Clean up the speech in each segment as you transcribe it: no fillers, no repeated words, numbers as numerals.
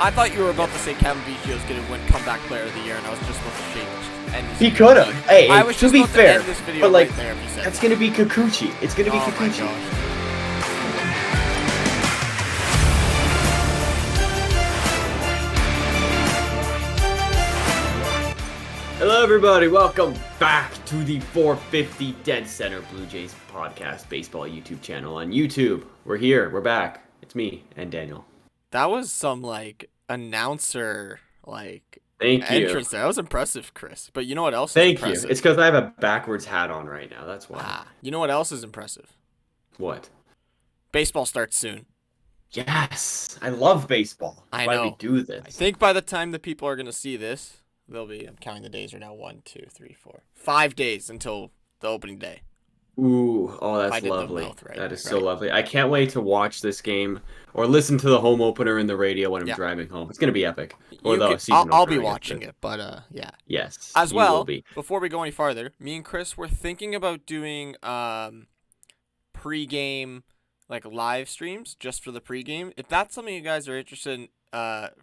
I thought you were about to say Kevin Bichette was going to win Comeback Player of the Year, and I was just about to end this He video. could have. Hey, I was to just be about to fair, end this video but like, right there if you said that's that. gonna be Kikuchi. It's gonna be Oh my Kikuchi. gosh. Hello, everybody. Welcome back to the 450 Dead Center Blue Jays podcast baseball YouTube channel on YouTube. We're here. We're back. It's me and Daniel. That was some, announcer, Thank you. entrance there. That was impressive, Chris. But you know what else is Thank you. impressive? It's because I have a backwards hat on right now. That's why. You know what else is impressive? What? Baseball starts soon. Yes. I love baseball. That's I why know. we do this. I think by the time the people are going to see this, they'll be, I'm counting the days right now, 1, 2, 3, 4, 5 days until the opening day. Ooh, oh, I that's did the lovely. mouth right, That is right. so lovely. I can't wait to watch this game or listen to the home opener in the radio when I'm driving home. It's gonna be epic. Or the season I'll be opener, I guess, watching it, but yeah. Yes. As you will well, be. before we go any farther, me and Chris were thinking about doing pre-game live streams just for the pre-game. If that's something you guys are interested in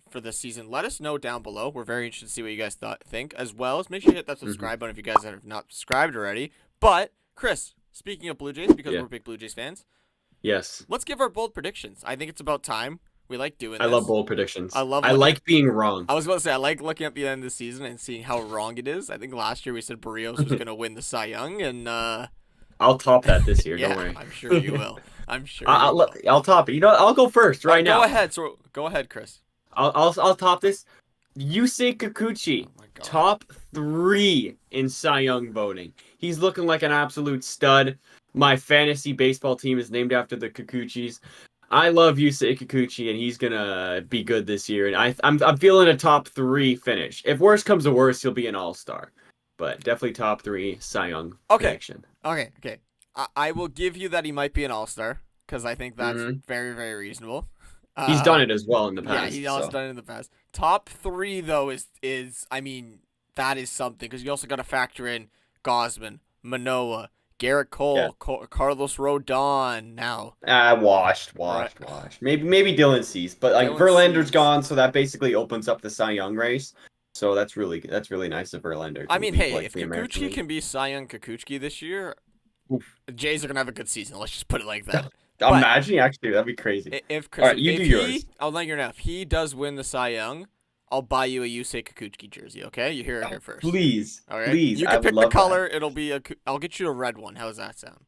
for this season, let us know down below. We're very interested to see what you guys think, as well as make sure you hit that subscribe button if you guys have not subscribed already. But Chris, speaking of Blue Jays, because we're big Blue Jays fans, yes, let's give our bold predictions. I think it's about time. We like doing this. I love bold predictions. I like being wrong. I was about to say, I like looking at the end of the season and seeing how wrong it is. I think last year we said Barrios was going to win the Cy Young, and I'll top that this year. yeah, Don't worry. I'm sure you will. I'm sure. I'll top it. You know what? I'll go first right now. Go ahead. So go ahead, Chris. I'll top this. Yusei Kikuchi, Oh my God. top 3 in Cy Young voting. He's looking like an absolute stud. My fantasy baseball team is named after the Kikuchis. I love Yusei Kikuchi, and he's gonna be good this year. And I'm feeling a top 3 finish. If worse comes to worse, he'll be an all-star. But definitely top 3 Cy Young prediction. Okay. I will give you that he might be an all-star because I think that's very, very reasonable. He's done it as well in the past. Yeah, he's also done it in the past. Top 3 though is I mean, that is something because you also got to factor in Gosman, Manoah, Garrett Cole, Carlos Rodon. Now, washed. Maybe Dylan Cease, but Dylan Verlander's Cease. gone, so that basically opens up the Cy Young race. So that's really nice of Verlander. I mean, hey, if the American Kikuchi League. can be Cy Young Kikuchi this year, the Jays are gonna have a good season. Let's just put it like that. Imagine actually, that'd be crazy. If Chris, All right, you do yours. I'll let you know. If he does win the Cy Young, I'll buy you a Yusei Kikuchi jersey. Okay, you hear it here first. Please, All right. please. You I can would pick the love color. It'll be I'll get you a red one. How does that sound?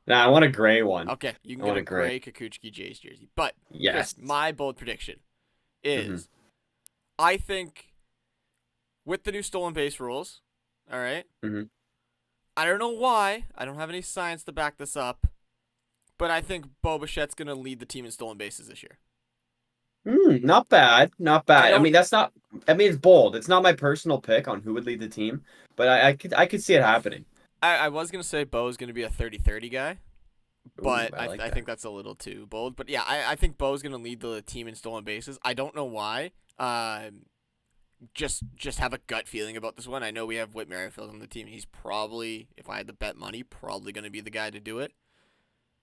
Nah, I want a gray one. Okay, you can I get want a a gray. gray Kikuchi Jays jersey. But Yes. Chris, my bold prediction is, I think with the new stolen base rules, all right. I don't know why. I don't have any science to back this up, but I think Bichette's gonna lead the team in stolen bases this year. Not bad. I mean, it's bold. It's not my personal pick on who would lead the team, but I could see it happening. I was going to say Bo's going to be a 30-30 guy, but I think that's a little too bold. But yeah, I think Bo's going to lead the team in stolen bases. I don't know why. Just have a gut feeling about this one. I know we have Whit Merrifield on the team. He's probably, if I had to bet money, probably going to be the guy to do it.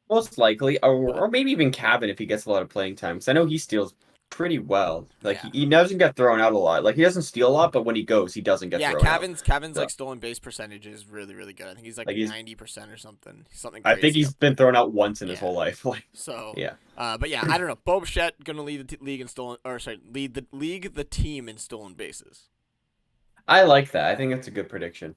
Most likely, or maybe even Cavan if he gets a lot of playing time. Because I know he steals pretty well. He doesn't get thrown out a lot. Like, he doesn't steal a lot, but when he goes, he doesn't get thrown out. Cavan's stolen base percentage is really, really good. I think he's 90% or something. Something crazy. I think he's been thrown out once in his whole life. So yeah. But yeah, I don't know. Bo Bichette gonna lead the league in lead the team in stolen bases. I like that. I think that's a good prediction.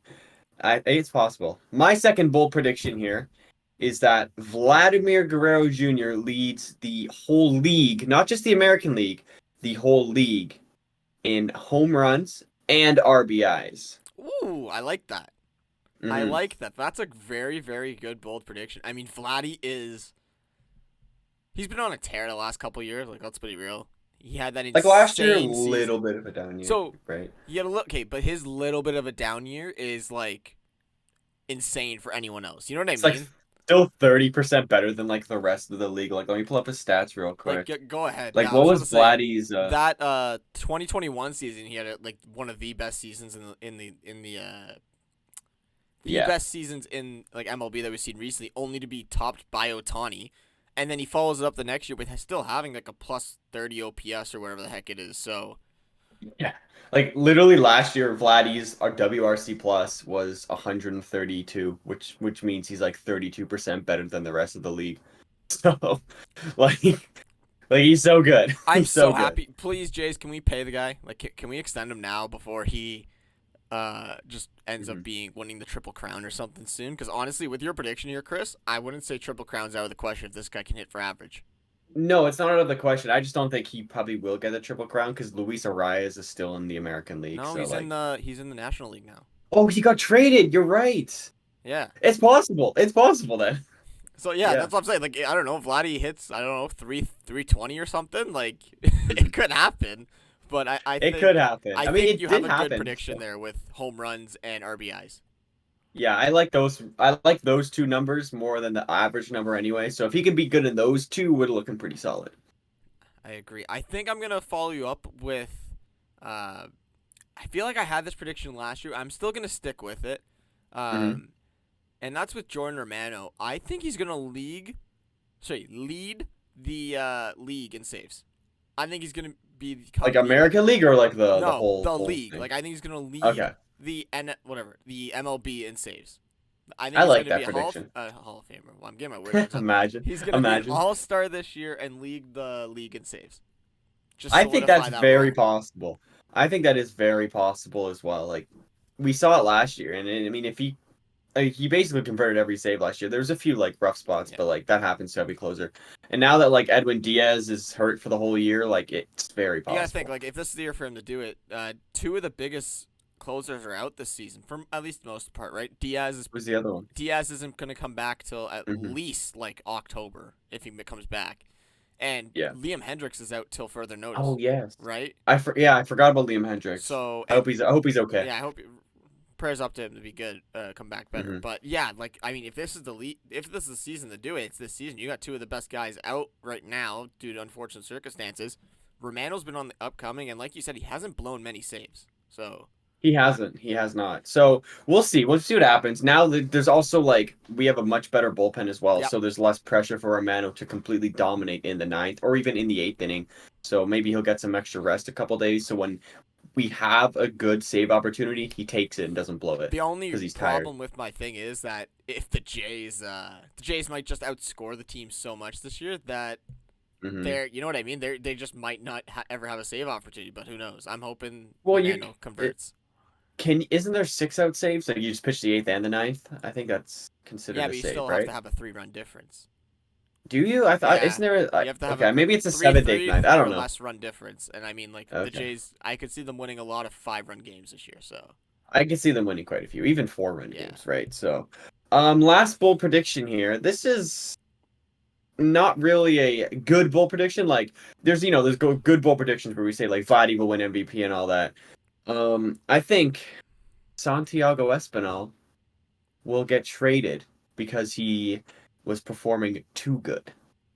I think it's possible. My second bold prediction here is that Vladimir Guerrero Jr. leads the whole league, not just the American League, the whole league in home runs and RBIs. Ooh, I like that. I like that. That's a very, very good bold prediction. I mean, Vladdy he's been on a tear the last couple years. Let's be real. He had that insane last year, a season. little bit of a down year. So, right? Yeah, but his little bit of a down year is insane for anyone else. You know what I mean? Still 30% better than the rest of the league. Let me pull up his stats real quick. Go ahead. What was Vladdy's? That 2021 season, he had one of the best seasons in the best seasons in MLB that we've seen recently, only to be topped by Ohtani. and then he follows it up the next year with still having like a plus 30 OPS or whatever the heck it is. So Yeah. Like literally last year, Vladdy's our WRC plus was 132, which means he's like 32% better than the rest of the league. So like like he's so good. I'm He's so so good. happy. Please, Jays, can we pay the guy? Like, can we extend him now before he just ends up Mhm. being winning the Triple Crown or something soon? Because honestly, with your prediction here, Chris, I wouldn't say Triple Crown's out of the question if this guy can hit for average. No, it's not out of the question. I just don't think he probably will get the Triple Crown because Luis Arias is still in the American League. No, So like, he's in the National League now. oh, he got traded. You're right. Yeah. It's possible. It's possible then. So yeah, Yeah. that's what I'm saying. Like I don't know, Vladdy hits I don't know 320 or something. Like Mhm. it could happen, but It could happen. I I mean, think it you have did a good happen. prediction there with home runs and RBIs. Yeah, I like those. I like those two numbers more than the average number anyway. So if he can be good in those two, we're looking pretty solid. I agree. I think I'm gonna follow you up with. Uh, I feel like I had this prediction last year. I'm still gonna stick with it. Hmm. Um, and that's with Jordan Romano. I think he's gonna lead the league in saves. I think he's gonna Like become the American League or like the no the whole league. thing. Like I think he's gonna lead Okay, the MLB in saves. I think I he's like gonna be that a prediction. Hall of Famer. Well, I'm getting my words mixed up. Imagine, He's gonna be an imagine. All Star this year and lead the league in saves. Just I think that's solidify that very role. possible. I think that is very possible as well. Like we saw it last year, and I mean, if he like, he basically converted every save last year. There's a few like rough spots, Yeah. but like that happens to every closer. And now that like Edwin Diaz is hurt for the whole year, like it's very You gotta think possible. like if this is the year for him to do it, two of the biggest closers are out this season, for at least the most part, right? Who's the other one? Diaz isn't gonna come back till at Hmm. least like October if he comes back, and Yeah. Liam Hendricks is out till further Oh notice, yes. right? I forgot about Liam Hendricks. So I hope and he's okay. yeah, I hope prayers up to him to be good, come back better. Hmm. But yeah, like I mean, if this is the season to do it, it's this season. You got two of the best guys out right now due to unfortunate circumstances. Romano's been on the upcoming, and like you said, he hasn't blown many saves. So He hasn't. He has not. So we'll see. We'll see what happens. Now there's also like we have a much better bullpen as well, yeah, so there's less pressure for Romano to completely dominate in the ninth or even in the eighth inning. So maybe he'll get some extra rest a couple days. So when we have a good save opportunity, he takes it and doesn't blow it the only because he's tired. problem with my thing is that if the Jays might just outscore the team so much this year that Hmm. you know what I mean. They just might not ever have a save opportunity, but who knows? I'm hoping Well, Romano converts. isn't there six out saves? Like you just pitch the eighth and the ninth? I think that's Yeah, considered a but you save, still have to right? have a 3-run difference. Do you? I thought Yeah, isn't there? you have to have a Okay, maybe it's a three seventh, eighth, three ninth. I or don't know. less run difference, and I mean like the Okay. Jays. I could see them winning a lot of 5-run games this year. So I can see them winning quite a few, even four-run yeah, games, right? So, last bold prediction here. This is not really a good bold prediction. Like, there's good bold predictions where we say like Vladdy will win MVP and all that. I think Santiago Espinal will get traded because he was performing too good.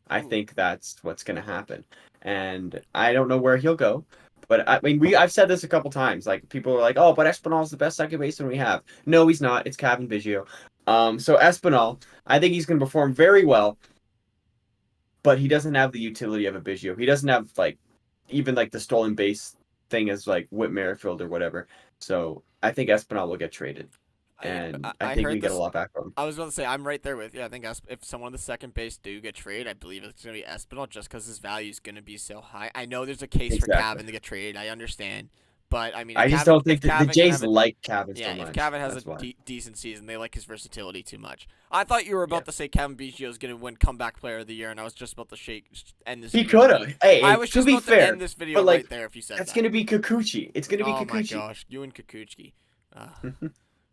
I ooh, think that's what's going to happen. And I don't know where he'll go. But I mean, I've said this a couple times. Like people are like, "Oh, but Espinal's the best second baseman we have." No, he's not. It's Kevin Biggio. So Espinal, I think he's going to perform very well, but he doesn't have the utility of a Biggio. He doesn't have like even like the stolen base thing as like Whit Merrifield or whatever. So I think Espinal will get traded, and I I think we heard get a this. lot back from him. I was about to say I'm right there with you. I think if someone on the second base do get traded, I believe it's gonna be Espinal just because his value is gonna be so high. I know there's a case for Exactly. Cavan to get traded. I understand, but I mean I just don't If think that the Cavan can Jays have a like Kevin so yeah, if much. Cavan has a That's why. decent season, they like his versatility too much. I thought you were Yeah. about to say Kevin Biggio is gonna win comeback player of the year, and I was just about to end this He video. could have. Hey, I hey, was to just be about to fair, end this video but like right there if you said that's that. gonna be Kikuchi. It's gonna be Oh my Kikuchi. gosh, you and Kukuchki.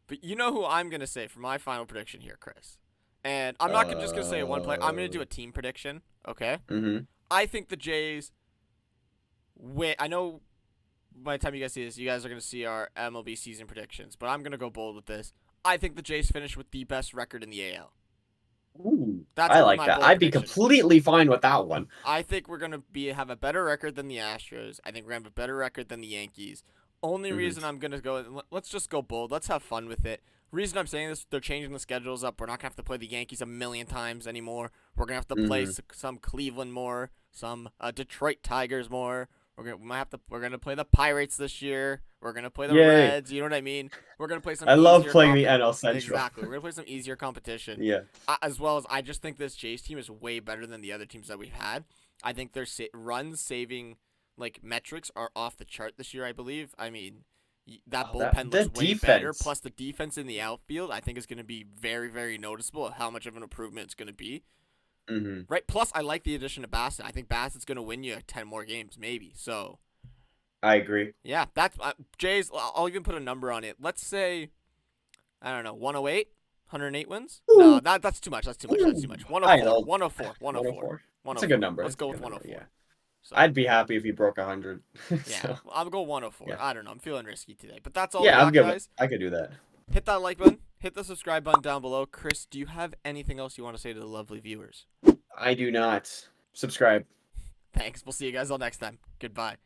But you know who I'm gonna say for my final prediction here, Chris. And I'm not just gonna say one player. I'm gonna do a team prediction. Okay. Mm-hmm. I think the Jays win. I know by the time you guys see this, you guys are gonna see our MLB season predictions. But I'm gonna go bold with this. I think the Jays finish with the best record in the AL. Ooh, That's I gonna be like my that. bold I'd be prediction. completely fine with that one. I think we're gonna have a better record than the Astros. I think we're gonna have a better record than the Yankees. Only Hmm. reason I'm gonna go. Let's just go bold. Let's have fun with it. Reason I'm saying this, they're changing the schedules up. We're not gonna have to play the Yankees a million times anymore. We're gonna have to play Hmm. some Cleveland more, some Detroit Tigers more. We're gonna play the Pirates this year. We're gonna play the Yay! Reds. You know what I mean? We're gonna play some I love easier playing the NL Central. Exactly. We're gonna play some easier competition. Yeah. As well as I just think this Jays team is way better than the other teams that we've had. I think their run saving like metrics are off the chart this year. I believe. I mean, that Oh, that bullpen the looks way better. defense. Plus, the defense in the outfield, I think, is going to be very, very noticeable of how much of an improvement it's going to be. Hmm. Right. Plus, I like the addition of Bassett. I think Bassett's going to win you 10 more games, maybe. So, I agree. yeah, that's Jays. I'll even put a number on it. Let's say, I don't know, 108, 108 wins. No, that's too much. That's too much. That's too much. I 104, know. 104, 104, 104. That's a 104. good number. Let's That's a go good with number. 104. Yeah. So, I'd be happy if he broke 100. yeah, So, I'll go 104. yeah. I don't know. I'm feeling risky today, but that's all we Yeah, I'm got, good. guys. I could do that. Hit that like button. Hit the subscribe button down below. Chris, do you have anything else you want to say to the lovely viewers? I do not. Subscribe. Thanks. We'll see you guys all next time. Goodbye.